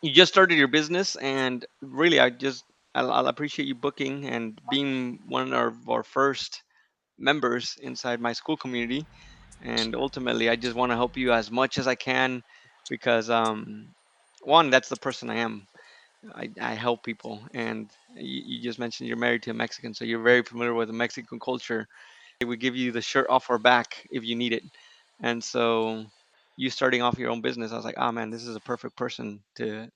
you just started your business, and really, I'll appreciate you booking and being one of our first members inside my school community. And ultimately, I just want to help you as much as I can, because one, that's the person I am. I help people. And you just mentioned you're married to a Mexican, so you're very familiar with the Mexican culture. We give you the shirt off our back if you need it. And so you starting off your own business, I was like, oh man, this is a perfect person to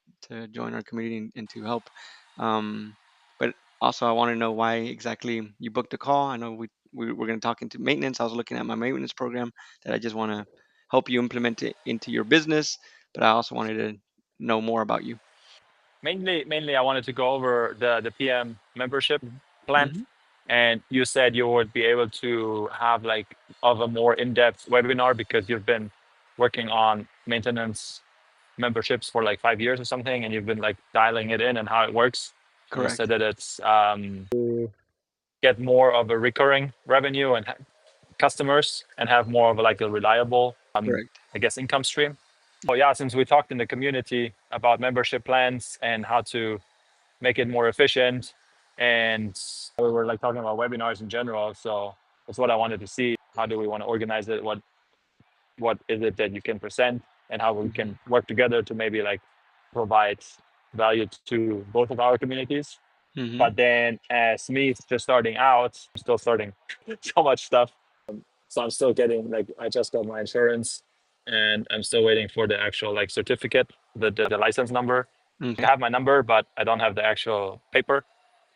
join our community and to help. But also, I want to know why exactly you booked a call. I know we were going to talk into maintenance. I was looking at my maintenance program that I just want to help you implement it into your business. But I also wanted to know more about you. Mainly, I wanted to go over the PM membership plan, Hmm. and you said you would be able to have like of a more in-depth webinar because you've been working on maintenance memberships for like 5 years or something, and you've been like dialing it in and how it works. And you said Correct. that it's get more of a recurring revenue and customers and have more of like a reliable, Correct. I guess, income stream. So yeah, since we talked in the community about membership plans and how to make it more efficient, and we were like talking about webinars in general, so that's what I wanted to see. How do we want to organize it? What is it that you can present, and how we Hmm. can work together to maybe like provide value to both of our communities. Hmm. But then as me just starting out, I'm still starting so much stuff. So I'm still getting like I just got my insurance and I'm still waiting for the actual like certificate, the license number. I Okay. have my number, but I don't have the actual paper.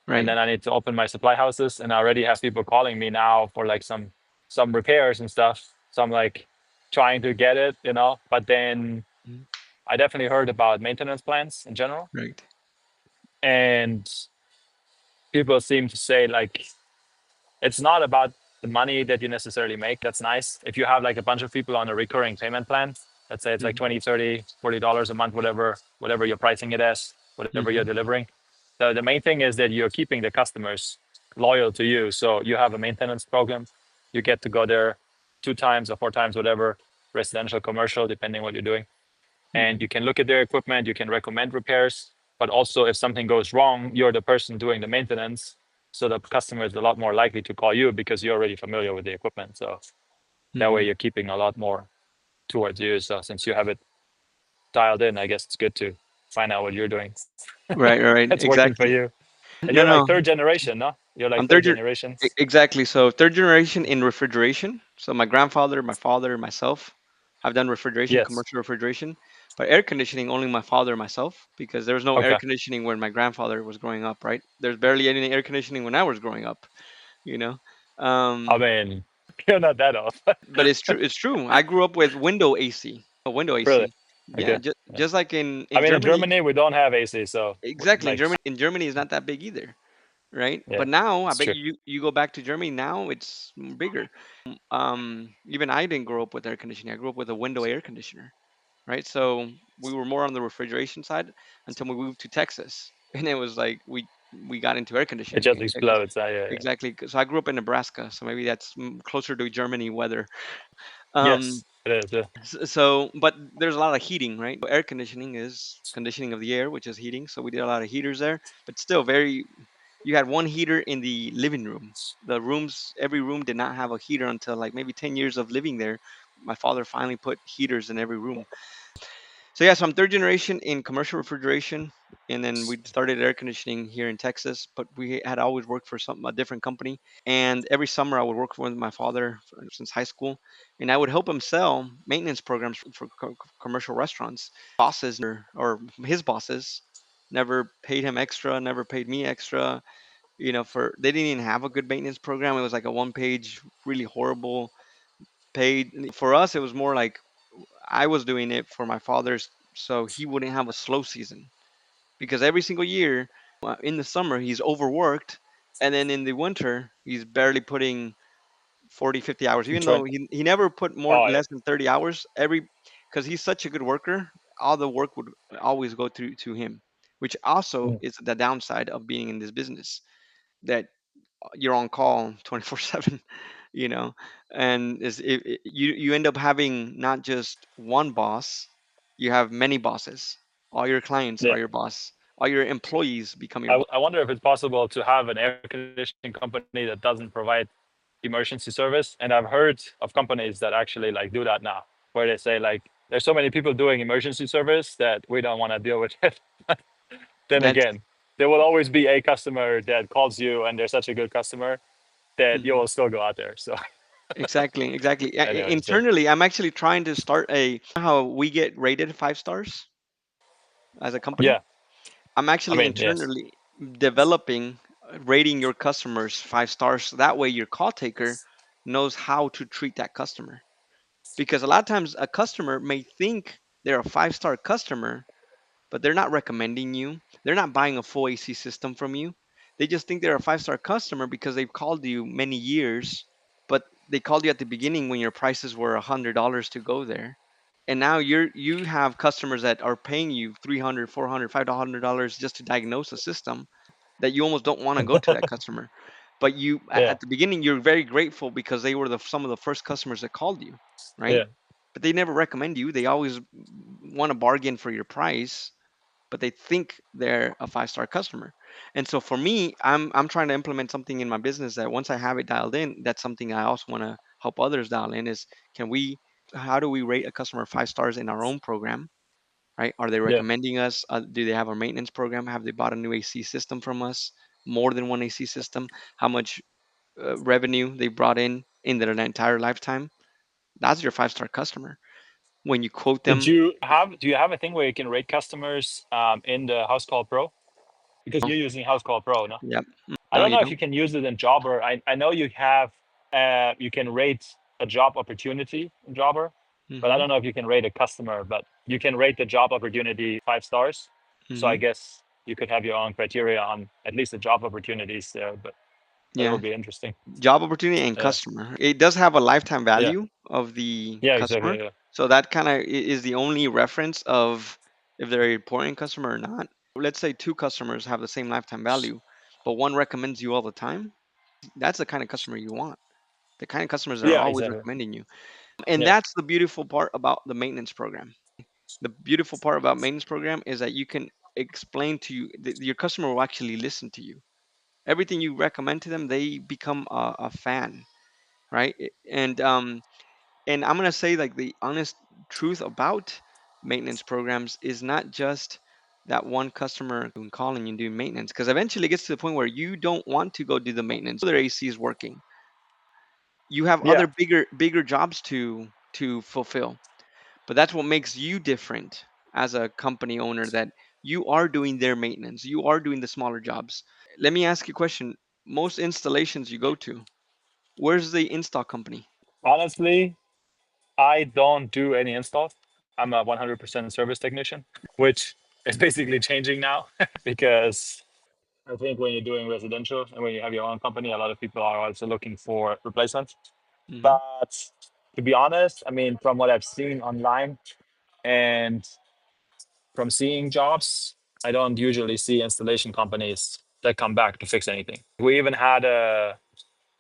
And Right. then I need to open my supply houses, and I already have people calling me now for like some repairs and stuff. So I'm like trying to get it, you know. But then Mhm. I definitely heard about maintenance plans in general, Right. and people seem to say like it's not about the money that you necessarily make. That's nice. If you have like a bunch of people on a recurring payment plan, let's say it's like Mhm. 20, 30, $40 a month, whatever you're pricing it as, whatever you're Mhm. delivering. The main thing is that you're keeping the customers loyal to you. So you have a maintenance program. You get to go there 2 times or 4 times, whatever, residential, commercial, depending what you're doing. And Mhm. you can look at their equipment, you can recommend repairs, but also if something goes wrong, you're the person doing the maintenance. So the customer is a lot more likely to call you because you're already familiar with the equipment. So that way Mhm. you're keeping a lot more towards you. So since you have it dialed in, I guess it's good to find out what you're doing. Right, right, That's working for exactly. you. And No, you're like no, third generation, no? You're like I'm third third generation. exactly. So third generation in refrigeration. So my grandfather, my father, myself, I've done refrigeration, Yes. commercial refrigeration, but air conditioning only my father and myself, because there was no air Okay. conditioning when my grandfather was growing up. Right? There's barely any air conditioning when I was growing up. You know. I Um, mean, you're not that old. but it's true. It's true. I grew up with window AC. Window Really? AC. Yeah, Okay. just Yeah. just like I in mean, in Germany. Germany, we don't have AC. So, Exactly. like, In Germany is not that big either, right? yeah, But now I it's bet true. you go back to Germany now, it's bigger. Even I didn't grow up with air conditioning. I grew up with a window air conditioner, right? So we were more on the refrigeration side until we moved to Texas, and it was like we got into air It conditioning just in Texas. explodes. Yeah, yeah. Exactly. So I grew up in Nebraska, so maybe that's closer to Germany weather. Um, Yes, it is. Yeah. so, but there's a lot of heating, right? So air conditioning is conditioning of the air, which is heating. So we did a lot of heaters there, but still very. You had one heater in the living room. The rooms, every room did not have a heater until like maybe 10 years of living there. My father finally put heaters in every room. So yeah, so I'm third generation in commercial refrigeration, and then we started air conditioning here in Texas. But we had always worked for a different company, and every summer I would work with my father since high school, and I would help him sell maintenance programs for commercial restaurants. Bosses or his bosses never paid him extra, never paid me extra. For they didn't even have a good maintenance program. It was like a one-page, really horrible paid. For us, it was more like I was doing it for my father's, so he wouldn't have a slow season, because every single year in the summer he's overworked, and then in the winter he's barely putting 40, 50 hours, You even try. though he never put more Oh, yeah. less than 30 hours every, because he's such a good worker. All the work would always go through to him, which also Mm. is the downside of being in this business, that you're on call 24/7, you know and you end up having not just one boss, you have many bosses. All your clients Yeah. are your boss. All your employees become your boss. I wonder if it's possible to have an air conditioning company that doesn't provide emergency service. And I've heard of companies that actually like do that now, where they say like, there's so many people doing emergency service that we don't want to deal with it. Then That's again, there will always be a customer that calls you and they're such a good customer that you mhm. will still go out there. So Exactly, exactly. anyway, so Internally, I'm actually trying to start how we get rated 5 stars as a company. yeah, I'm I actually mean, yes. internally developing rating your customers 5 stars. So that way your call taker knows how to treat that customer. Because a lot of times a customer may think they're a 5 star customer, but they're not recommending you. They're not buying a full AC system from you. They just think they're a 5 star customer because they've called you many years, but they called you at the beginning when your prices were $100 to go there. And now you have customers that are paying you 300, 400, $500 just to diagnose a system that you almost don't want to go to that customer. But Yeah, at the beginning you're very grateful because they were some of the first customers that called you, right? yeah, But they never recommend you. They always want to bargain for your price, but they think they're a 5 star customer. And so for me, I'm trying to implement something in my business that once I have it dialed in, that's something I also want to help others dial in is can we how do we rate a customer 5 stars in our own program, right? Are they yeah. recommending us? Do they have a maintenance program? Have they bought a new AC system from us? More than one AC system? How much revenue they brought in their entire lifetime? That's your 5 star customer. When you quote them, Do you have a thing where you can rate customers in the House Call Pro? Because oh, you're using House Call Pro, no? yep, I no, don't you know if don't. you can use it in Jobber. I know you have you can rate a job opportunity in Jobber, but I Hmm. don't know if you can rate a customer. But you can rate the job opportunity 5 stars. So I Hmm. guess you could have your own criteria on at least the job opportunities there. But that Yeah, would be interesting. job opportunity and Yeah, customer. It does have a lifetime yeah, value of the yeah, exactly. customer. Yeah, So that kind of is the only reference of if they're an important customer or not. Let's say two customers have the same lifetime value, but one recommends you all the time. That's the kind of customer you want. The kind of customers that are yeah, always exactly. recommending you. And Yeah, that's the beautiful part about the maintenance program. The beautiful part about maintenance program is that you can explain to you your customer will actually listen to you. Everything you recommend to them, they become a fan, right? And I'm gonna say like the honest truth about maintenance programs is not just that one customer calling and doing maintenance, because eventually it gets to the point where you don't want to go do the maintenance. Their AC is working. You have yeah. other bigger jobs to fulfill, but that's what makes you different as a company owner. That you are doing their maintenance. You are doing the smaller jobs. Let me ask you a question. Most installations you go to, where's the install company? Honestly, I don't do any installs. I'm a 100% service technician, which is basically changing now because I think when you're doing residential and when you have your own company, a lot of people are also looking for replacements. Hmm. But to be honest, I mean, from what I've seen online and from seeing jobs, I don't usually see installation companies that come back to fix anything. We even had a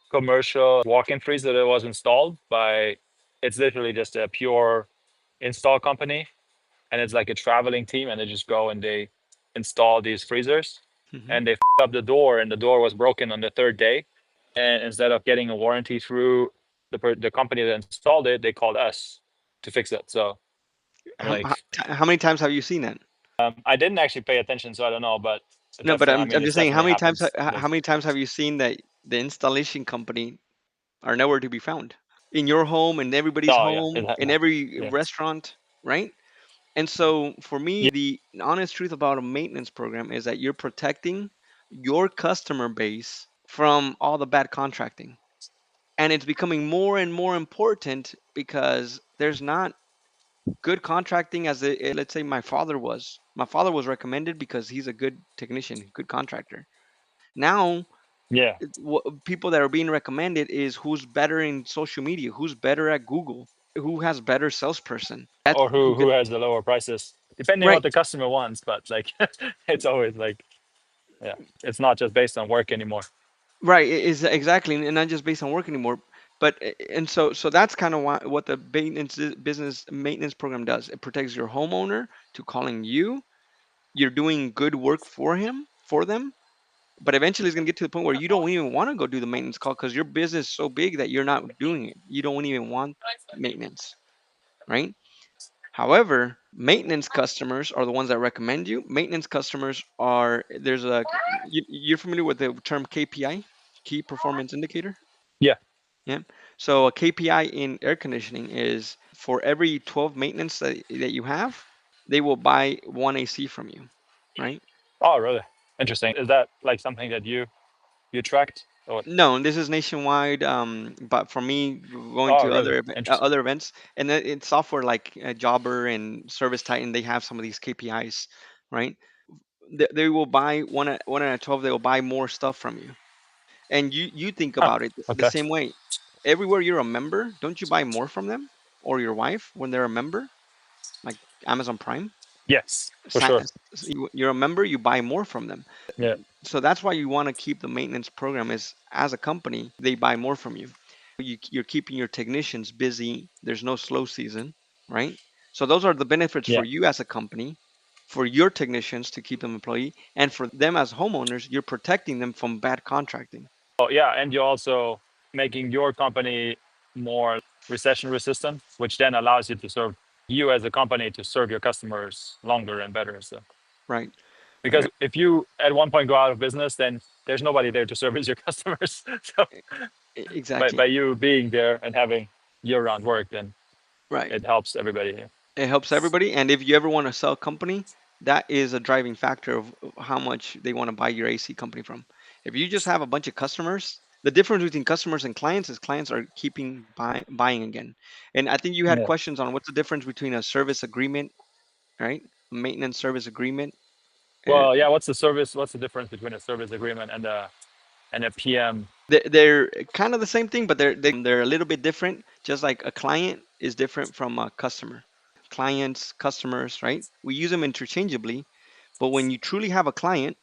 commercial walk-in freezer that was installed by, it's literally just a pure install company, and it's like a traveling team, and they just go and they install these freezers, Hmm. and they up the door, and the door was broken on the third day, and instead of getting a warranty through the company that installed it, they called us to fix it. So I'm like, How many times have you seen that? I didn't actually pay attention, so I don't know, but it No, but definitely, I I'm mean, it just saying, definitely happens. how Yes. many times have you seen that the installation company are nowhere to be found in your home, in everybody's Oh yeah, home, in yeah, every yeah, restaurant, right? And so for me, the honest truth about a maintenance program is that you're protecting your customer base from all the bad contracting. And it's becoming more and more important because there's not good contracting as let's say my father was. My father was recommended because he's a good technician, good contractor. Now, yeah. people that are being recommended is who's better in social media, who's better at Google, who has better salesperson. That's Or who who gets has the lower prices, depending on what right. the customer wants. But like, it's always like, yeah, it's not just based on work anymore. Right, is exactly, and not just based on work anymore. But and so that's kind of what the business maintenance program does. It protects your homeowner to calling you. you're doing good work for them, but eventually it's going to get to the point where you don't even want to go do the maintenance call because your business is so big that you're not doing it. You don't even want maintenance, right? However, maintenance customers are the ones that recommend you. Maintenance customers are there's a you're familiar with the term KPI, key performance indicator? Yeah. Yeah. So a KPI in air conditioning is for every 12 maintenance that you have, they will buy one AC from you, right? Oh, really? Interesting. Is that like something that you tracked? Or No, this is nationwide. But for me, going oh, to really? Interesting. other events, and then it's software like Jobber and Service Titan, they have some of these KPIs, right? They will buy one out of 12. They will buy more stuff from you, and you think Huh. about it the Okay. same way. Everywhere you're a member, don't you buy more from them or your wife when they're a member, like Amazon Prime? Yes, for sure. You're a member, you buy more from them. Yeah. So that's why you want to keep the maintenance program is as a company, they buy more from you. You're keeping your technicians busy. There's no slow season, right? So those are the benefits Yeah. for you as a company, for your technicians to keep them employee, and for them as homeowners, you're protecting them from bad contracting. Oh, yeah, and you're also making your company more recession resistant, which then allows you to serve you as a company to serve your customers longer and better. So, Right. because if you at one point go out of business, then there's nobody there to service your customers. So, by Exactly. you being there and having year-round work, then Right. it helps everybody here. It helps everybody. And if you ever want to sell a company, that is a driving factor of how much they want to buy your AC company from. If you just have a bunch of customers, the difference between customers and clients is clients are keeping buying again. And I think you had Yeah. questions on what's the difference between a service agreement, right? A maintenance service agreement. And Well, yeah. What's the service? What's the difference between a service agreement and a PM? they're kind of the same thing, but they're a little bit different. Just like a client is different from a customer. Clients, customers, right? We use them interchangeably, but when you truly have a client,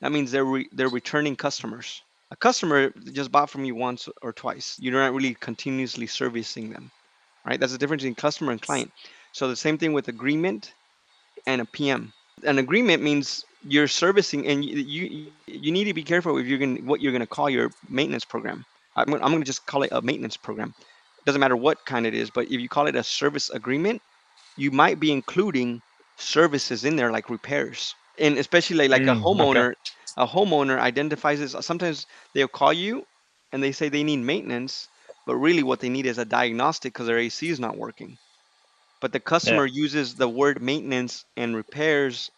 that means they're returning customers. A customer just bought from you once or twice. You're not really continuously servicing them, right? That's the difference between customer and client. So the same thing with agreement and a PM. An agreement means you're servicing, and you need to be careful if you're going what you're going to call your maintenance program. I'm going to just call it a maintenance program. Doesn't matter what kind it is, but if you call it a service agreement, you might be including services in there like repairs, and especially like Okay. a homeowner identifies this. Sometimes they'll call you and they say they need maintenance, but really what they need is a diagnostic because their AC is not working. But the Yeah. customer uses the word maintenance and repairs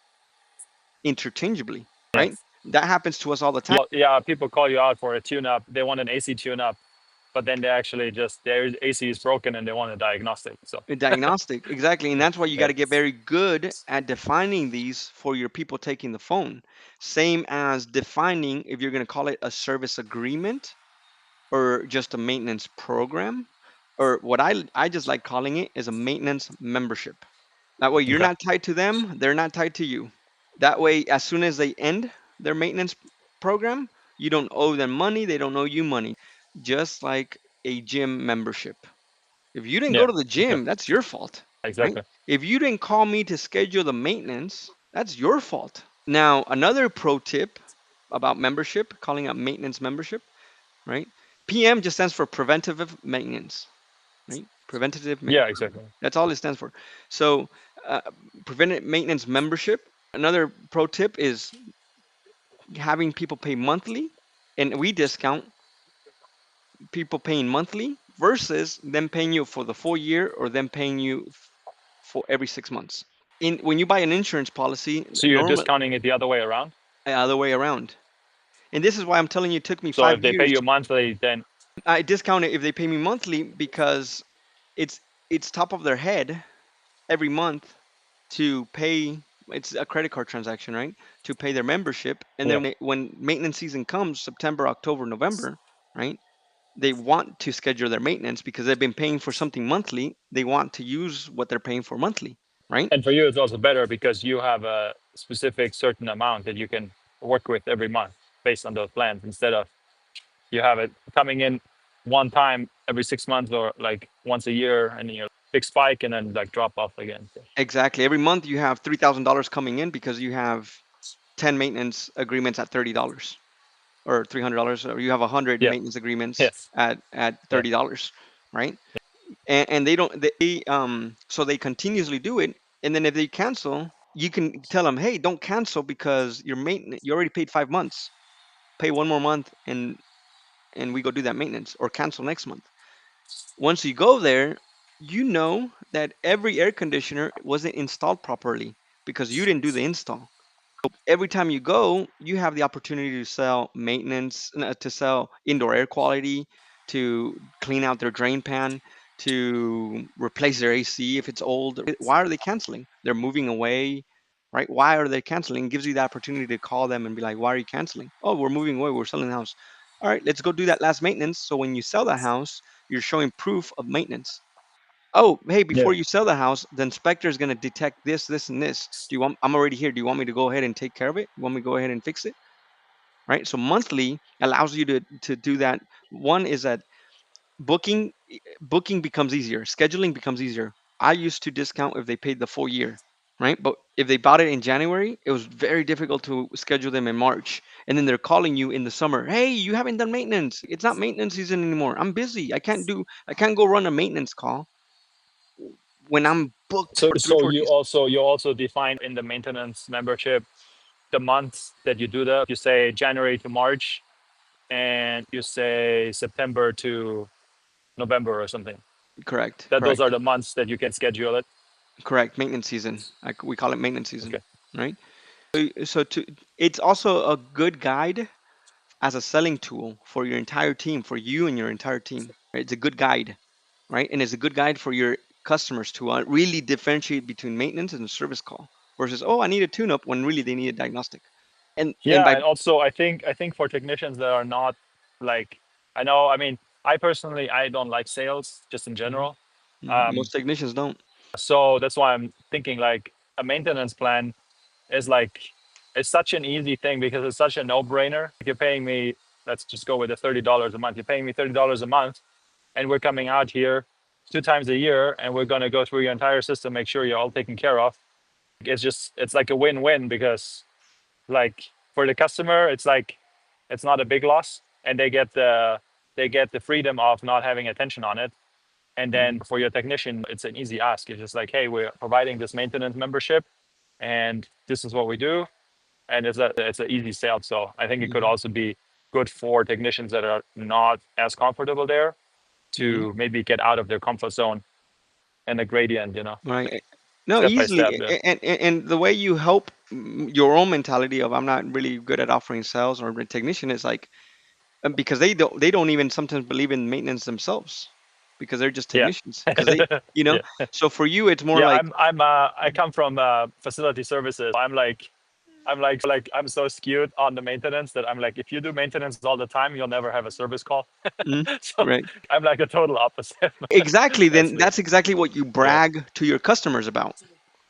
interchangeably, Yeah. right? That happens to us all the time. Well, yeah. People call you out for a tune-up. They want an AC tune-up, but then they actually just their AC is broken and they want a diagnostic. So A diagnostic, exactly. And yeah, that's why you got yeah, to get very good at defining these for your people taking the phone. Same as defining if you're going to call it a service agreement or just a maintenance program, or what I just like calling it is a maintenance membership. That way you're okay, not tied to them, they're not tied to you. That way, as soon as they end their maintenance program, you don't owe them money, they don't owe you money. Just like a gym membership. If you didn't go yeah, to the okay, gym, that's your fault, right? exactly, If you didn't call me to schedule the maintenance, that's your fault. Now, another pro tip about membership, calling it maintenance membership, right? PM just stands for preventative maintenance, right? Preventative yeah, maintenance. exactly. That's all it stands for. So, uh, preventive maintenance membership. Another pro tip is having people pay monthly, and we discount people paying monthly versus them paying you for the full year or them paying you for every 6 months. In when you buy an insurance policy, So you're normally discounting it the other way around. other way around. And this is why I'm telling you, it took me So five if they pay years. you monthly, then I discount it if they pay me monthly because it's it's top of their head every month to pay. It's a credit card transaction, right? To pay their membership, and yeah, then when maintenance season comes, September, October, November, right? They want to schedule their maintenance because they've been paying for something monthly. They want to use what they're paying for monthly, right? and for you it's also better because you have a specific certain amount that you can work with every month based on those plans instead of you have it coming in one time every 6 months or like once a year and you're big spike and then like drop off again. So, Exactly. Every month you have $3,000 coming in because you have 10 maintenance agreements at $30 or $300, or you have 100 yeah. maintenance agreements Yes. at Yeah. $30, right? And they don't they so they continuously do it, and then if they cancel, you can tell them, hey, don't cancel because your maintenance, you already paid 5 months, pay one more month, and we go do that maintenance, or cancel next month. Once you go there, you know that every air conditioner wasn't installed properly because you didn't do the install. Every time you go, you have the opportunity to sell maintenance, to sell indoor air quality, to clean out their drain pan, to replace their AC if it's old. Why are they canceling? They're moving away, right? Why are they canceling? It gives you the opportunity to call them and be like, why are you canceling? Oh, we're moving away. We're selling the house. All right, let's go do that last maintenance. So when you sell the house, you're showing proof of maintenance. Oh, hey, before Yeah. you sell the house, the inspector is going to detect this, this, and this. Do you want, I'm already here. Do you want me to go ahead and take care of it? You want me to go ahead and fix it? Right. So monthly allows you to do that. One is that booking booking becomes easier. Scheduling becomes easier. I used to discount if they paid the full year, right? But if they bought it in January, it was very difficult to schedule them in March. And then they're calling you in the summer. Hey, you haven't done maintenance. It's not maintenance season anymore. I'm busy. I can't go run a maintenance call when I'm booked So for three, so 4 days. you also define in the maintenance membership the months that you do that. You say January to March, and you say September to November or something. Correct, That those are correct, the months that you can schedule it. correct. Maintenance season. Like we call it maintenance season, Okay. right? So to it's also a good guide as a selling tool for your entire team, for you and your entire team. Right? It's a good guide, right? And it's a good guide for your customers to really differentiate between maintenance and a service call versus, oh, I need a tune-up when really they need a diagnostic. And Yeah, by and also I think for technicians that are not like I know. I mean, I personally I don't like sales just in Mhm, general. mhm. Um, Most technicians don't. so that's why I'm thinking like a maintenance plan is like it's such an easy thing because it's such a no-brainer. Like you're paying me, let's just go with the $30 a month. You're paying me $30 a month, and we're coming out here 2 times a year, and we're gonna go through your entire system, make sure you're all taken care of. It's like a win-win because like for the customer, it's like it's not a big loss, and they get the freedom of not having attention on it. And then Mhm, for your technician, it's an easy ask. It's just like, hey, we're providing this maintenance membership, and this is what we do, and it's an easy sale. So I think it could mhm, also be good for technicians that are not as comfortable there mhm. to maybe get out of their comfort zone and the gradient, Right. No, step by step. easily. Yeah. And the way you help your own mentality of I'm not really good at offering sales or a technician is like, because they don't even sometimes believe in maintenance themselves because they're just Yeah. technicians because they, you know. Yeah. So for you, it's more Yeah, like, I come from facility services. I'm like I'm so skewed on the maintenance that I'm like if you do maintenance all the time, you'll never have a service call. mm, So right. I'm like a total opposite. Exactly. That's Then the that's exactly what you yeah. brag to your customers about.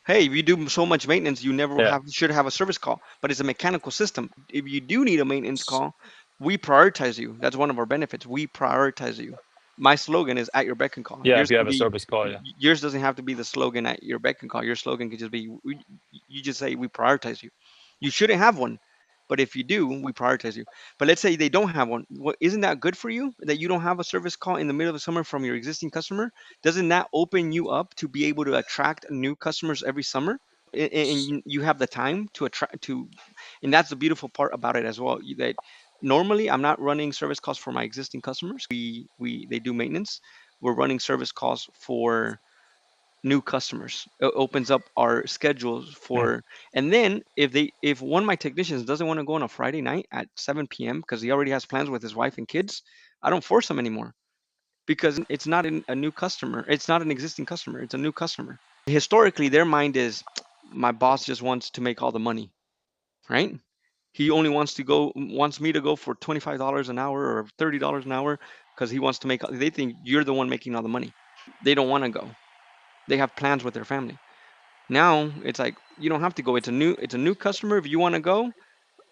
Hey, if you do so much maintenance, you never Yeah. should have a service call. But it's a mechanical system. If you do need a maintenance call, we prioritize you. That's one of our benefits. We prioritize you. My slogan is at your beck and call. Yeah, if you have a service call, yeah. Yours doesn't have to be the slogan at your beck and call. Your slogan could just be you just say we prioritize you. You shouldn't have one, but if you do, we prioritize you. But let's say they don't have one. What, isn't that good for you that you don't have a service call in the middle of the summer from your existing customer? Doesn't that open you up to be able to attract new customers every summer? And you have the time to attract to, and that's the beautiful part about it as well. That normally I'm not running service calls for my existing customers. We they do maintenance. We're running service calls for new customers. It opens up our schedules Mm. for, and then if one of my technicians doesn't want to go on a Friday night at 7 p.m. because he already has plans with his wife and kids, I don't force him anymore because it's not a new customer. It's not an existing customer. It's a new customer. Historically, their mind is, my boss just wants to make all the money, right? He only wants me to go for $25 an hour or $30 an hour because he wants to make. They think you're the one making all the money. They don't want to go. They have plans with their family. Now it's like you don't have to go. It's a new customer. If you want to go,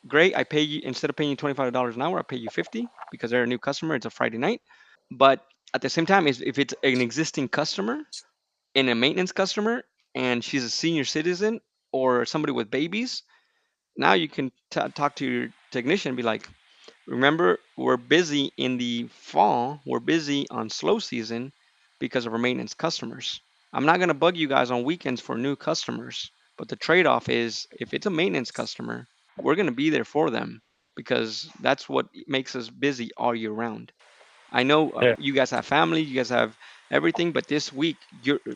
great. I pay you, instead of paying you $25 an hour, I pay you 50 because they're a new customer. It's a Friday night. But at the same time, if it's an existing customer, and a maintenance customer, and she's a senior citizen or somebody with babies, now you can talk to your technician and be like, remember, we're busy in the fall, we're busy on slow season because of our maintenance customers. I'm not going to bug you guys on weekends for new customers, but the trade off is if it's a maintenance customer, we're going to be there for them because that's what makes us busy all year round. I know Yeah. you guys have family, you guys have everything, but this week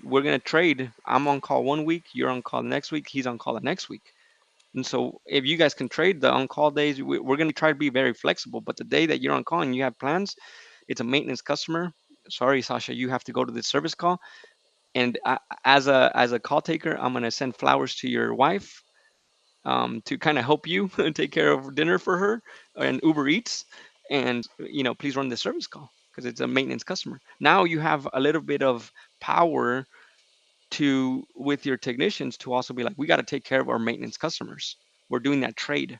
we're gonna trade. I'm on call one week, you're on call the next week, he's on call the next week. And so if you guys can trade the on call days, we're gonna try to be very flexible. But the day that you're on call and you have plans, it's a maintenance customer. Sorry, Sasha, you have to go to the service call. And as a call taker, I'm gonna send flowers to your wife to kind of help you take care of dinner for her and Uber Eats. And please run the service call because it's a maintenance customer. Now you have a little bit of power to with your technicians to also be like, we got to take care of our maintenance customers. We're doing that trade.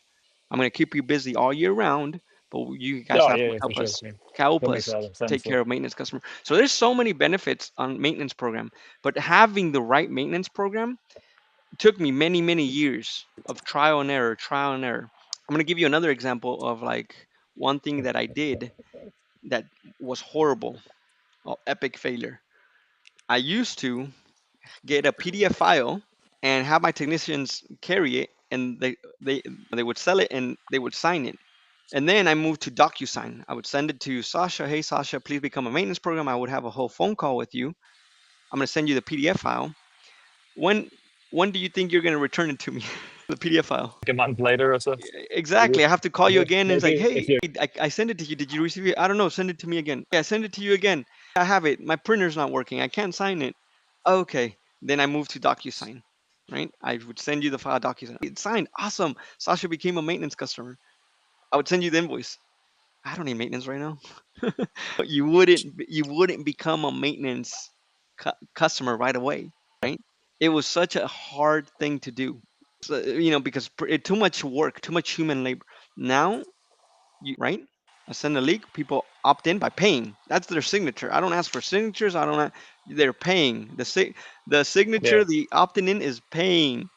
I'm going to keep you busy all year round, but you guys Oh, have yeah, to yeah, for help sure. us Yeah. help That makes a us lot of take sense. Yeah. care of maintenance customer. So there's so many benefits on maintenance program, but having the right maintenance program took me many, many years of trial and error, trial and error. I'm going to give you another example of like one thing that I did that was horrible, epic failure. I used to get a PDF file and have my technicians carry it, and they would sell it and they would sign it. And then I moved to DocuSign. I would send it to Sasha. Hey, Sasha, please become a maintenance program. I would have a whole phone call with you. I'm going to send you the PDF file. When when do you think you're going to return it to me? The PDF file. Like a month later or so. Maybe. Exactly. I have to call you again and it's like, Maybe if hey, you. I sent it to you. Did you receive it? I don't know. Send it to me again. Yeah, I send it to you again. I have it. My printer's not working. I can't sign it. Okay. Then I moved to DocuSign. Right? I would send you the file DocuSign. It's signed. Awesome. Sasha became a maintenance customer. I would send you the invoice. I don't need maintenance right now. You wouldn't become a maintenance customer right away, right? It was such a hard thing to do. So, because too much work, too much human labor. Now right? I send a leak. People opt in by paying. That's their signature. I don't ask for signatures. I don't. They're paying. The Yeah. signature, the opting in is paying.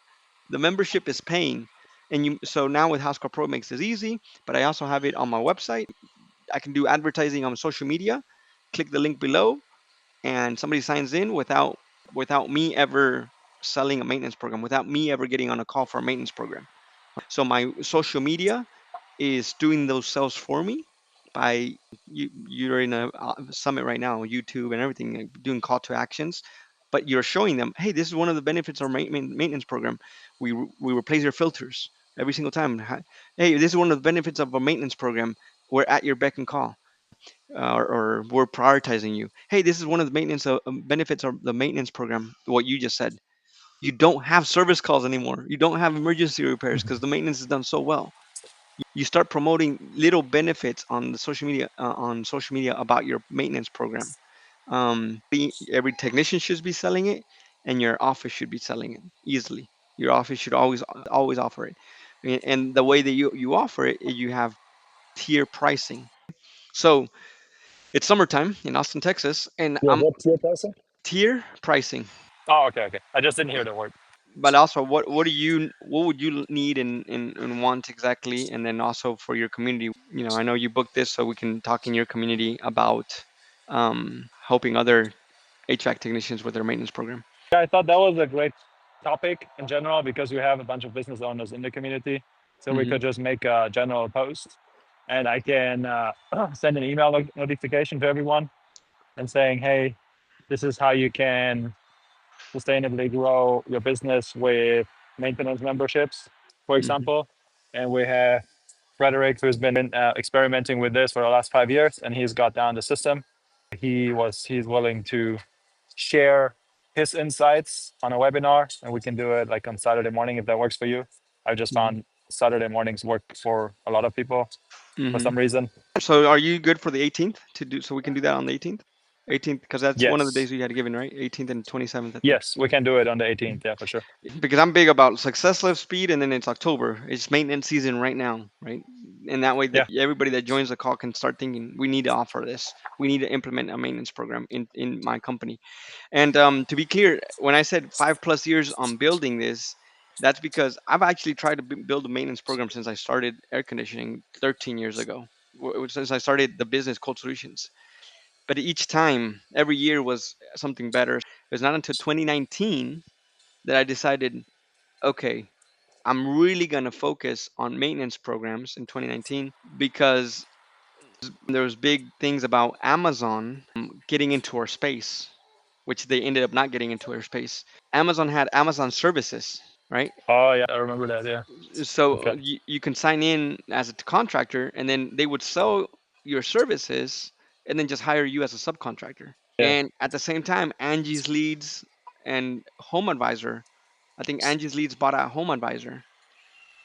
The membership is paying. And so now with House Call Pro it makes it easy. But I also have it on my website. I can do advertising on social media. Click the link below, and somebody signs in without me ever selling a maintenance program, without me ever getting on a call for a maintenance program. So my social media is doing those sales for me by you're in a summit right now, YouTube and everything, like, doing call to actions, but you're showing them, hey, this is one of the benefits of our maintenance program. We replace your filters every single time. Hey, this is one of the benefits of a maintenance program. We're at your beck and call, or we're prioritizing you. Hey, this is one of the maintenance benefits of the maintenance program. What you just said. You don't have service calls anymore. You don't have emergency repairs because the maintenance is done so well. You start promoting little benefits on the social media about your maintenance program. Every technician should be selling it, and your office should be selling it easily. Your office should always offer it. And the way that you offer it, you have tier pricing. So it's summertime in Austin, Texas, and Yeah. I'm What's your person? tier pricing. Oh, okay, okay. I just didn't hear the word. But also, what would you need and want exactly, and then also for your community. I know you booked this so we can talk in your community about helping other HVAC technicians with their maintenance program. Yeah, I thought that was a great topic in general because we have a bunch of business owners in the community. So we Hmm. could just make a general post and I can send an email notification to everyone and saying, hey, this is how you can sustainably grow your business with maintenance memberships, for Hmm. example. And we have Frederick, who's been experimenting with this for the last 5 years, and he's got down the system. He's willing to share his insights on a webinar, and we can do it like on Saturday morning if that works for you. I just Hmm. found Saturday mornings work for a lot of people for Hmm. some reason. So are you good for the 18th to do? So we can do that on the 18th. 18th, because that's one of the days Yes, we had given, right? 18th and 27th, I think. yes, we can do it on the 18th. Yeah, for sure. Because I'm big about success lift speed, and then it's October. It's maintenance season right now, right? And that way, that Yeah. everybody that joins the call can start thinking, we need to offer this. We need to implement a maintenance program in my company. And to be clear, when I said 5+ years on building this, that's because I've actually tried to build a maintenance program since I started air conditioning 13 years ago, since I started the business Cold Solutions. But each time, every year was something better. It was not until 2019 that I decided, okay, I'm really going to focus on maintenance programs in 2019, because there was big things about Amazon getting into our space, which they ended up not getting into our space. Amazon had Amazon services, right? Oh yeah, I remember that. Yeah. So Okay. you can sign in as a contractor, and then they would sell your services and then just hire you as a subcontractor. Yeah. And at the same time, Angie's Leads and Home Advisor, I think Angie's Leads bought out Home Advisor.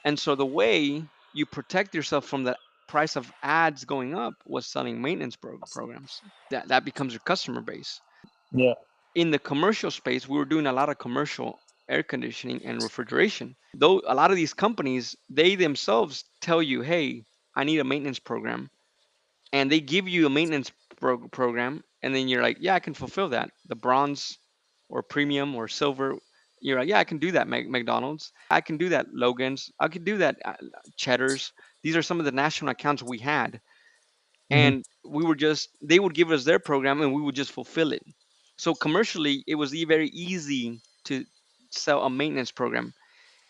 And so the way you protect yourself from the price of ads going up was selling maintenance programs. That becomes your customer base. Yeah. In the commercial space, we were doing a lot of commercial air conditioning and refrigeration. Though a lot of these companies, they themselves tell you, "Hey, I need a maintenance program," and they give you a maintenance program, and then you're like, "Yeah, I can fulfill that." The bronze or premium or silver, you're like, "Yeah, I can do that." McDonald's, "Yeah, I can do that." Logan's, "I can do that." Cheddar's. These are some of the national accounts we had, Hmm. and we were just they would give us their program and we would just fulfill it. So commercially it was very easy to sell a maintenance program.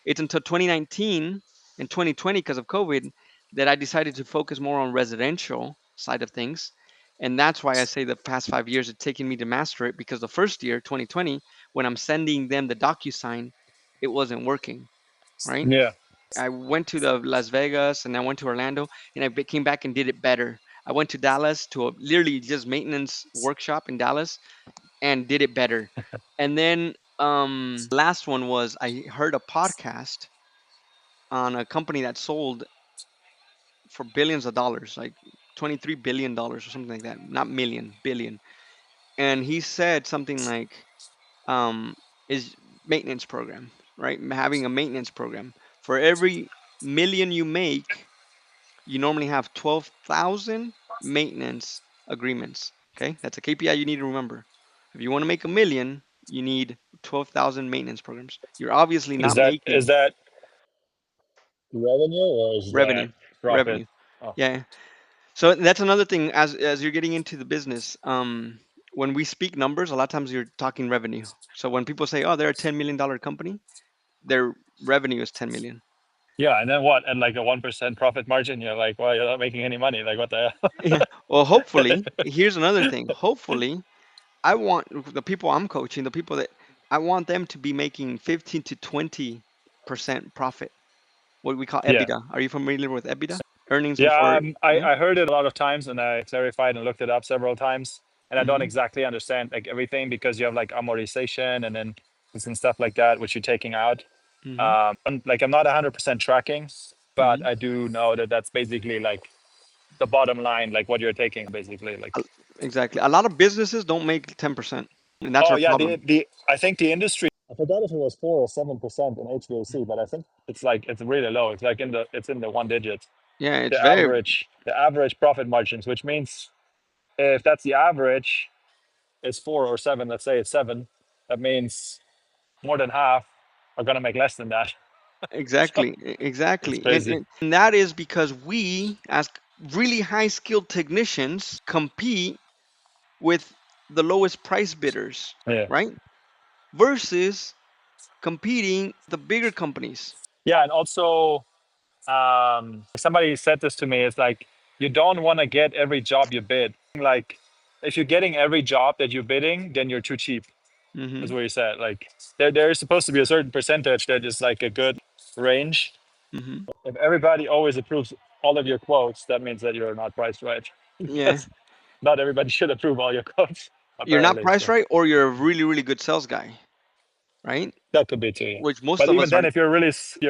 It's until 2019 and 2020, because of COVID, that I decided to focus more on residential side of things. And that's why I say the past 5 years it's taken me to master it, because the first year 2020, when I'm sending them the DocuSign, it wasn't working, right? Yeah. I went to the Las Vegas and I went to Orlando, and I came back and did it better. I went to Dallas to a literally just maintenance workshop in Dallas and did it better. And then last one was, I heard a podcast on a company that sold for billions of dollars, like $23 billion or something like that, not million, billion. And he said something like, um, is maintenance program, right? Having a maintenance program for every million you make, you normally have 12,000 maintenance agreements. Okay, that's a KPI you need to remember. If you want to make a million, you need 12,000 maintenance programs. You're obviously Is not that is making that revenue or is that revenue. profit? Revenue. Oh. Yeah. So that's another thing, as you're getting into the business. When we speak numbers, a lot of times you're talking revenue. So when people say, "Oh, they're a $10 million company," their revenue is 10 million. Yeah, and then what? And like a 1% profit margin, you're like, well, you're not making any money. Like, what the Yeah. Well, hell? hopefully, here's another thing. Hopefully, I want the people I'm coaching, the people that I want them to be making 15 to 20% profit, what we call Yeah. EBITDA. Are you familiar with EBITDA? Earnings Yeah, before, yeah? I heard it a lot of times and I clarified and looked it up several times. And I don't Hmm. exactly understand like everything because you have like amortization and then and stuff like that, which you're taking out. Hmm. Like I'm not 100% tracking, but Hmm. I do know that that's basically like the bottom line, like what you're taking basically. Like, Exactly. A lot of businesses don't make 10%, and that's oh our yeah, problem. the I think the industry. I forgot if it was 4 or 7% in HVAC, but I think it's like it's really low. It's like it's in the one digit. Yeah, it's The very average profit margins, which means if that's the average is 4 or 7, let's say it's 7, that means more than half are gonna make less than that. So it's exactly. And, crazy. and and that is because we, as really high skilled technicians, compete with the lowest price bidders, Yeah. right? Versus competing the bigger companies. Yeah, and also somebody said this to me. It's like you don't want to get every job you bid. Like if you're getting every job that you're bidding, then you're too cheap. Hmm. Is what you said. Like there is supposed to be a certain percentage that is like a good range. Hmm. If everybody always approves all of your quotes, that means that you're not priced right. Yeah, Because not everybody should approve all your quotes, you're not apparently. priced So right, or you're a really, really good sales guy, right? that could be too. Yeah. Which most But of even us are. then, if you're a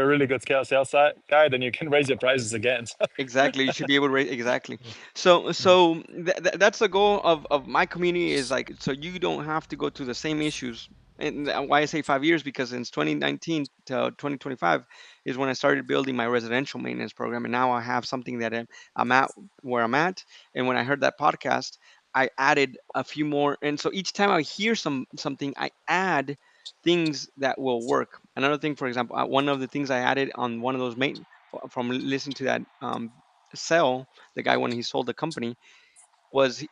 really good guy, then you can raise your prices again. So, Exactly, you should be able to rate exactly. So that's the goal of my community, is like, so you don't have to go through the same issues And why I say 5 years, because since 2019 to 2025 is when I started building my residential maintenance program, and now I have something that I'm at where I'm at. And when I heard that podcast, I added a few more, and so each time I hear something, I add things that will work. Another thing, for example, one of the things I added on one of those from listening to that sell, the guy when he sold the company, was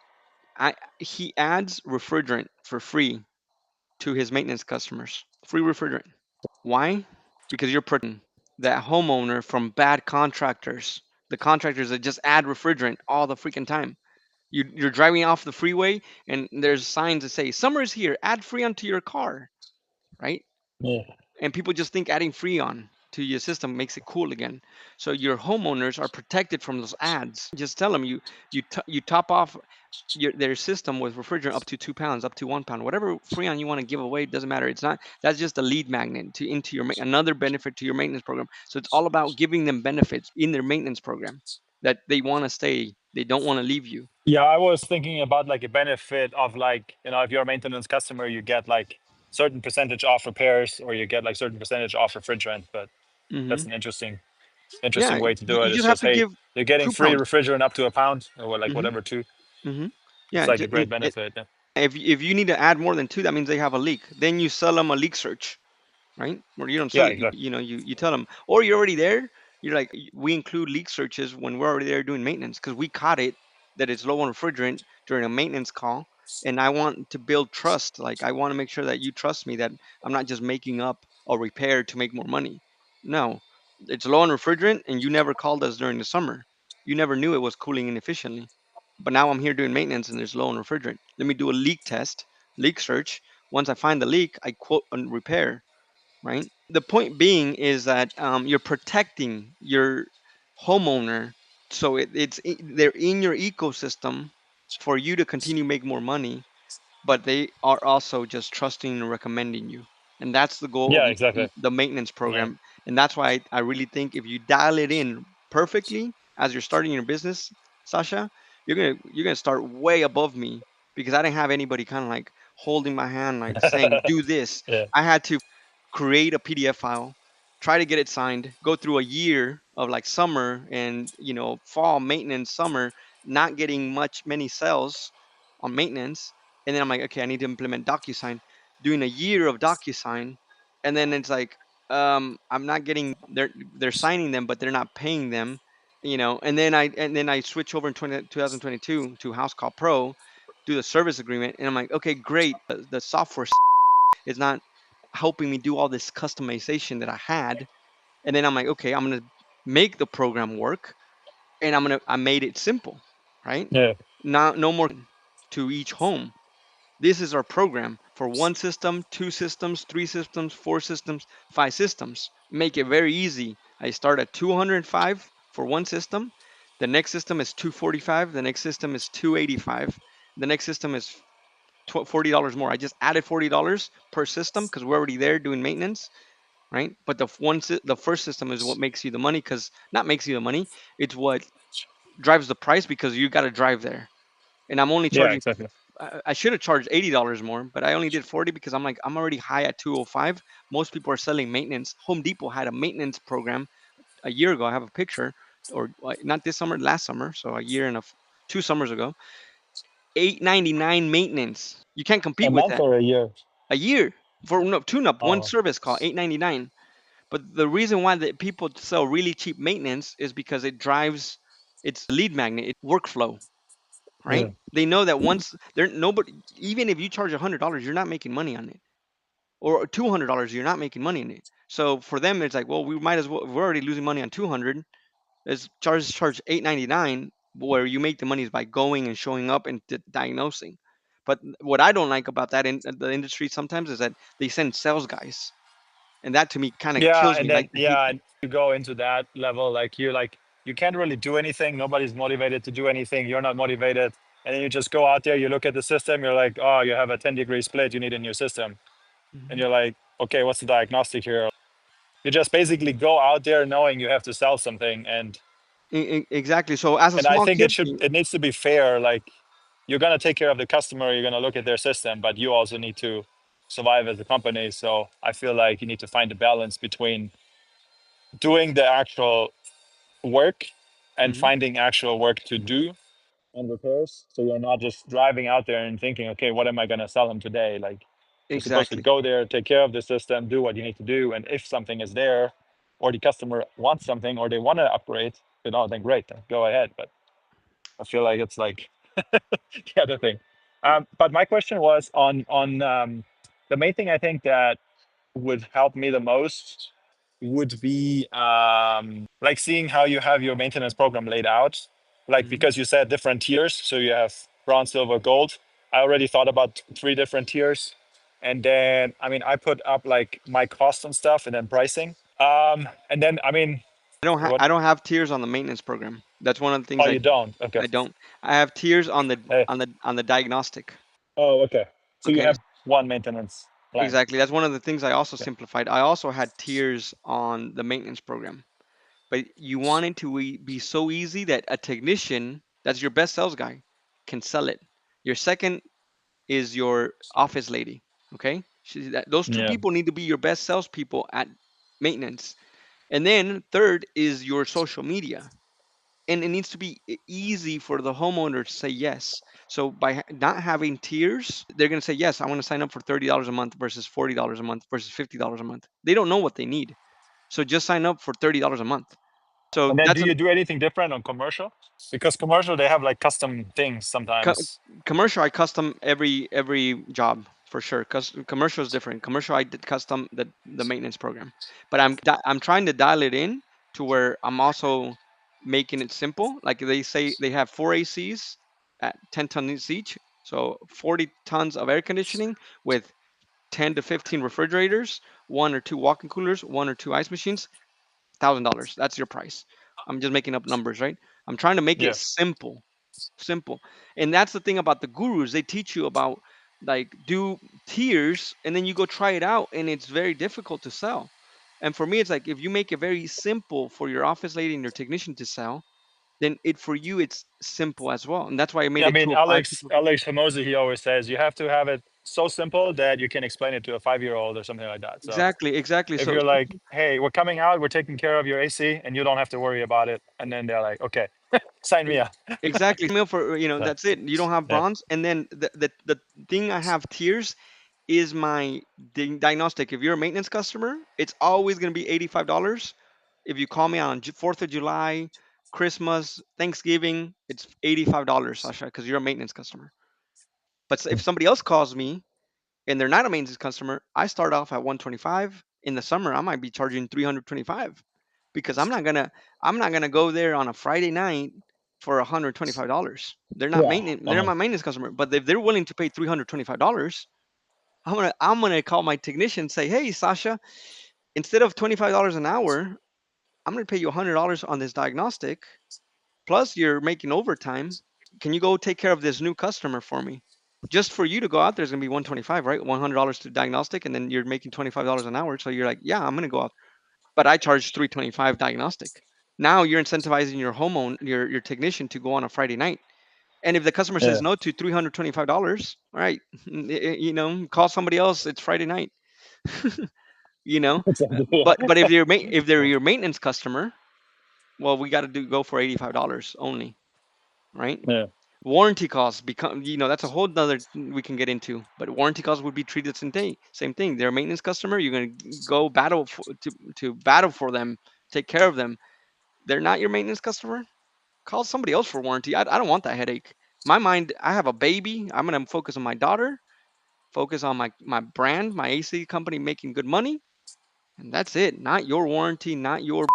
he adds refrigerant for free to his maintenance customers. Free refrigerant. Why? Because you're protecting that homeowner from bad contractors. The contractors that just add refrigerant all the freaking time. You're driving off the freeway and there's signs that say, "Summer's here, add Freon to your car," right? Yeah. And people just think adding Freon to your system makes it cool again. So your homeowners are protected from those ads. Just tell them you top off their system with refrigerant up to 2 pounds, up to 1 pound, whatever Freon you want to give away. Doesn't matter. It's not. That's just a lead magnet to into your another benefit to your maintenance program. So it's all about giving them benefits in their maintenance program that they want to stay. They don't want to leave you. Yeah, I was thinking about like a benefit of like, if you're a maintenance customer, you get like certain percentage off repairs or you get like certain percentage off refrigerant. But that's Hmm. an Yeah, interesting way to do you it. just It's have just, to hey, give you're getting free coupons. refrigerant up to a pound or like Hmm. whatever too. Hmm. It's Yeah, like a great benefit. Yeah, if you need to add more than two, that means they have a leak. Then you sell them a leak search, right? Or you don't sell yeah, it. exactly. You tell them, or you're already there. You're like, we include leak searches when we're already there doing maintenance because we caught it that it's low on refrigerant during a maintenance call, and I want to build trust. Like I want to make sure that you trust me that I'm not just making up a repair to make more money. No, it's low on refrigerant, and you never called us during the summer. You never knew it was cooling inefficiently. But now I'm here doing maintenance and there's low on refrigerant. Let me do a leak test, leak search. Once I find the leak, I quote and repair, right? The point being is that you're protecting your homeowner, so they're in your ecosystem for you to continue make more money, but they are also just trusting and recommending you. And that's the goal of Yeah, exactly. the maintenance Yeah. program. And that's why I really think if you dial it in perfectly as you're starting your business, Sasha, you're gonna start way above me because I didn't have anybody kind of like holding my hand, like saying, do this. Yeah. I had to create a PDF file, try to get it signed, go through a year of like summer and fall maintenance, summer, not getting many sales on maintenance, and then I'm like, okay, I need to implement DocuSign. Doing a year of DocuSign, and then it's like, I'm not getting. They're signing them, but they're not paying them. And then I switch over in 2022 to House Call Pro, do the service agreement, and I'm like, okay, great. The software is not helping me do all this customization that I had, and then I'm like, okay, I'm gonna make the program work, and I made it simple, right? Yeah. Now no more to each home. This is our program for one system, two systems, three systems, four systems, five systems. Make it very easy. I start at 205 for one system. The next system is 245. The next system is 285. The next system is $40 more. I just added $40 per system because we're already there doing maintenance, right? But the first system is what makes you the money, because not makes you the money. It's what drives the price because you got to drive there. And I'm only Yeah, charging exactly. I should have charged $80 more, but I only did 40 because I'm like, I'm already high at 205. Most people are selling maintenance. Home Depot had a maintenance program a year ago. I have a picture, or not this summer, last summer, so a year and 2 summers ago. 899 maintenance. You can't A compete with month that. or a year? A year for no tune up, one Oh, service call, 899. But the reason why the people sell really cheap maintenance is because it drives. It's a lead magnet. It's workflow, right? yeah. They know that once they're nobody, even if you charge $100, you're not making money on it, or $200, you're not making money on it. So for them, it's like, well, we might as well. We're already losing money on 200. Let's charge 899, where you make the money is by going and showing up and diagnosing. But what I don't like about that in the industry sometimes is that they send sales guys, and that to me kind of Yeah, kills and me. Like then I hate yeah, that. and you go into that level, like you can't really do anything. Nobody's motivated to do anything. You're not motivated, and then you just go out there. You look at the system. You're like, oh, you have a 10-degree split. You need a new system, and Mhm. you're like, okay, what's the diagnostic here? You just basically go out there knowing you have to sell something, Exactly. So as a and I small think kid, it needs to be fair. Like you're gonna take care of the customer. You're gonna look at their system, but you also need to survive as a company. So I feel like you need to find a balance between doing the actual work and Hmm. finding actual work to do on repairs. So you're not just driving out there and thinking, okay, what am I going to sell them today? Like you're supposed to Exactly. go there, take care of the system, do what you need to do. And if something is there or the customer wants something or they want to upgrade, then great, then go ahead. But I feel like it's like the other thing. But my question was on the main thing I think that would help me the most would be like seeing how you have your maintenance program laid out. Like Hmm. because you said different tiers, so you have bronze, silver, gold. I already thought about three different tiers, and then I mean I put up like my cost and stuff, and then pricing. And then I mean, what? I don't have tiers on the maintenance program. That's one of the Oh, things you don't? Okay. I don't. I have tiers on the Hey. diagnostic. Oh, okay. So you Okay. have one maintenance plan. Exactly. That's one of the things I also simplified. I also had tiers on the maintenance program, but you want it to be so easy that a technician, that's your best sales guy, can sell it. Your second is your office lady. Okay. Those two Yeah. people need to be your best salespeople at maintenance. And then third is your social media. And it needs to be easy for the homeowner to say yes. So by not having tiers, they're going to say yes. I want to sign up for $30 a month versus $40 a month versus $50 a month. They don't know what they need, so just sign up for $30 a month. So And then do that's you do anything different on commercial? Because commercial they have like custom things co- sometimes. commercial. I custom every job for sure. Because commercial is different. Commercial, I did custom the maintenance program, but I'm trying to dial it in to where I'm also making it simple. Like they say, they have four ACs at 10 tons each, so 40 tons of air conditioning with 10 to 15 refrigerators, one or two walk-in coolers, one or two ice machines. $1,000. That's your price. I'm just making up numbers, right? I'm trying to make it Yeah. simple, simple. And that's the thing about the gurus. They teach you about like do tiers and then you go try it out and it's very difficult to sell. And for me, it's like if you make it very simple for your office lady and your technician to sell, then it for you it's simple as well. And that's why I made Yeah, I it mean to a five Alex people. Alex Hamosi, he always says you have to have it so simple that you can explain it to a 5 year old or something like that. So Exactly, exactly. if So you're like, hey, we're coming out, we're taking care of your AC and you don't have to worry about it, and then they're like, okay, sign me ex- up. exactly, meal for So, that's it. You don't have yeah. bronze, and then the thing I have tiers is my diagnostic. If you're a maintenance customer, it's always going to be $85. If you call me on 4th of July, Christmas, Thanksgiving, it's $85, Sasha, because you're a maintenance customer. But if somebody else calls me and they're not a maintenance customer, I start off at 125. In the summer, I might be charging 325 because I'm not gonna go there on a Friday night for $125. They're not Yeah. maintenance. I They're mean, my maintenance customer. But if they're willing to pay $325, I'm gonna call my technician and say, hey, Sasha, instead of $25 an hour, I'm gonna pay you $100 on this diagnostic. Plus, you're making overtime. Can you go take care of this new customer for me? Just for you to go out there is gonna be 125, right? $100 to diagnostic, and then you're making $25 an hour. So you're like, yeah, I'm gonna go out, but I charge 325 diagnostic. Now you're incentivizing your homeowner, your technician to go on a Friday night. And if the customer says yeah. no to $325, all right, call somebody else. It's Friday night, you know. Exactly. But if they're Yeah. your maintenance customer, well, we got to do go for $85 only, right? Yeah. Warranty costs become, that's a whole nother we can get into. But warranty costs would be treated same thing. They're a maintenance customer. You're gonna go to battle for them, take care of them. They're not your maintenance customer. Call somebody else for warranty. I don't want that headache. My mind, I have a baby. I'm gonna focus on my daughter, focus on my brand, my AC company making good money, and that's it. Not your warranty, not your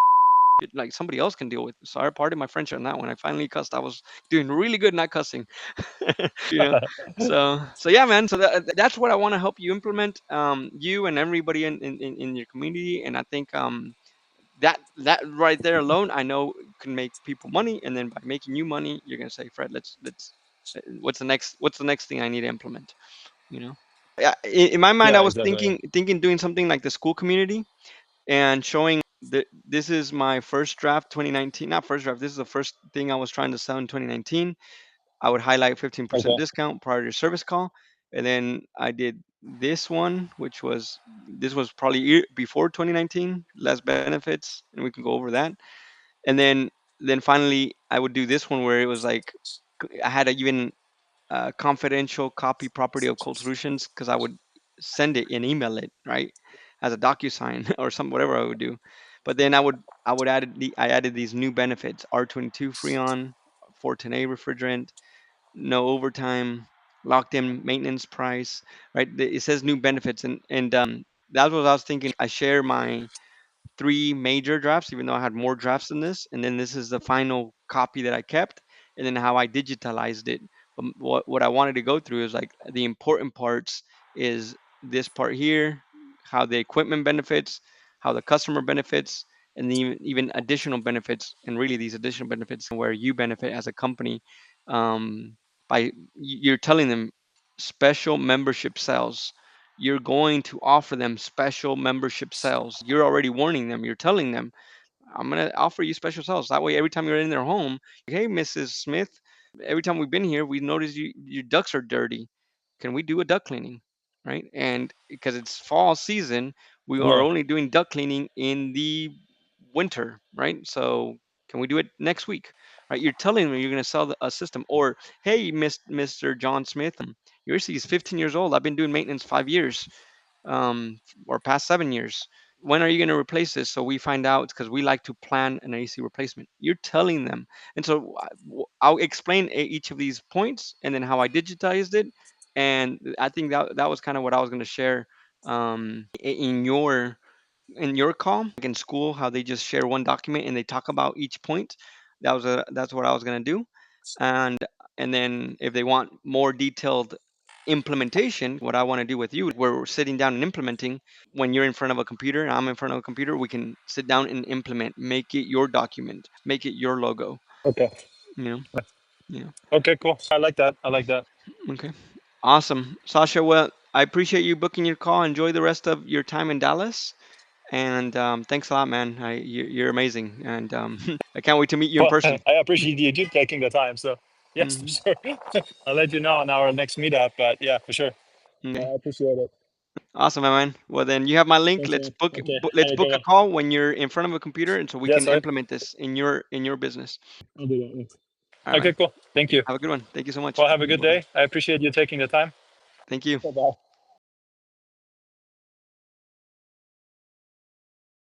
shit, like somebody else can deal with. Sorry, pardon my French on that one. I finally cussed. I was doing really good not cussing. you know. So yeah, man. So that's what I want to help you implement. You and everybody in your community, and I think that right there alone, I know can make people money, and then by making you money, you're gonna say, Fred, let's what's the next thing I need to implement? You know. Yeah, in my mind, Yeah, I was exactly. thinking doing something like the school community and showing that this is my first draft 2019, not first draft, this is the first thing I was trying to sell in 2019. I would highlight 15% Okay. discount prior to your service call, and then I did this one, which was this was probably before 2019, less benefits, and we can go over that. And then finally, I would do this one where it was like I had a even confidential copy property of Cold Solutions because I would send it and email it right as a DocuSign or some whatever I would do. But then I would I added these new benefits: R22 Freon, 410A refrigerant, no overtime, locked in maintenance price, right? It says new benefits, and that's what I was thinking. I share my three major drafts, even though I had more drafts than this. And then this is the final copy that I kept, and then how I digitalized it. But what I wanted to go through is like the important parts is this part here, how the equipment benefits, how the customer benefits, and even additional benefits. And really, these additional benefits where you benefit as a company by you're telling them special membership sales. You're going to offer them special membership sales. You're already warning them. You're telling them, I'm going to offer you special sales. That way, every time you're in their home, hey, Mrs. Smith, every time we've been here, we notice your ducts are dirty. Can we do a duct cleaning? Right. And because it's fall season, we are Yeah. only doing duct cleaning in the winter. Right. So can we do it next week? Right. You're telling them you're going to sell a system. Or, hey, Mr. John Smith, your AC is 15 years old. I've been doing maintenance 5 years or past 7 years. When are you going to replace this? So we find out because we like to plan an AC replacement. You're telling them. And so I'll explain each of these points and then how I digitized it. And I think that was kind of what I was going to share in your call, like in school, how they just share one document and they talk about each point. That's what I was gonna do, and and then if they want more detailed implementation, what I want to do with you, where we're sitting down and implementing. When you're in front of a computer and I'm in front of a computer, we can sit down and implement, make it your document, make it your logo. Okay. You know, yeah. Okay. Cool. I like that. I like that. Okay, awesome, Sasha. Well, I appreciate you booking your call. Enjoy the rest of your time in Dallas. And thanks a lot, man. You're amazing, and I can't wait to meet you in Well, person. I appreciate you taking the time. So yes, for Hmm. sure. I'll let you know on our next meetup. But yeah, for sure. Okay, I appreciate it. awesome, my man. Well, then you have my link. Thanks, man. Okay. Let's Have a good book a one. call when you're in front of a computer, and so we Yes, can right. implement this in your business. I'll do that. Yes. All right, Okay. man. Cool. Thank you. Have a good one. Thank you so much. Well, have a good Bye-bye. day. I appreciate you taking the time. Thank you. Bye bye.